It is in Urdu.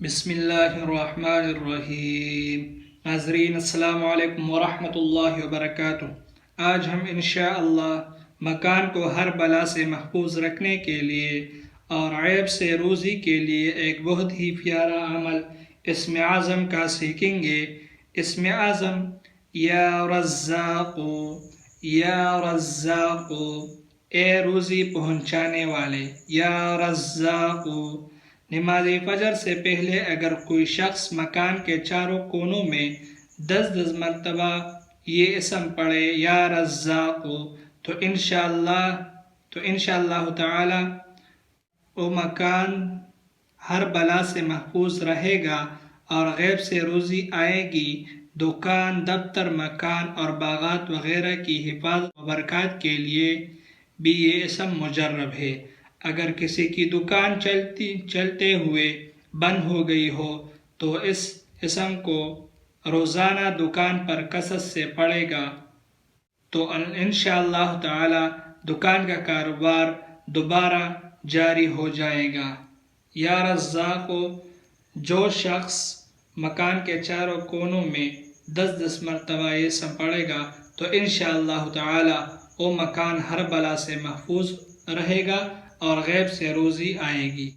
بسم اللہ الرحمن الرحیم۔ ناظرین السلام علیکم ورحمۃ اللہ وبرکاتہ۔ آج ہم انشاءاللہ مکان کو ہر بلا سے محفوظ رکھنے کے لیے اور عیب سے روزی کے لیے ایک بہت ہی پیارا عمل اسم اعظم کا سیکھیں گے۔ اسم اعظم یا رزاق، یا رزاق، اے روزی پہنچانے والے، یا رزاق۔ نماز فجر سے پہلے اگر کوئی شخص مکان کے چاروں کونوں میں 10 مرتبہ یہ اسم پڑھے یا رزاق تو انشاءاللہ تعالی وہ مکان ہر بلا سے محفوظ رہے گا اور غیب سے روزی آئے گی۔ دکان، دفتر، مکان اور باغات وغیرہ کی حفاظت و برکات کے لیے بھی یہ اسم مجرب ہے۔ اگر کسی کی دکان چلتے ہوئے بند ہو گئی ہو تو اس اسم کو روزانہ دکان پر کثرت سے پڑھے گا تو انشاءاللہ تعالی دکان کا کاروبار دوبارہ جاری ہو جائے گا۔ یا رزاق، جو شخص مکان کے چاروں کونوں میں 10 مرتبہ یہ اسم پڑھے گا تو انشاءاللہ تعالی وہ مکان ہر بلا سے محفوظ رہے گا اور غیب سے روزی آئے گی۔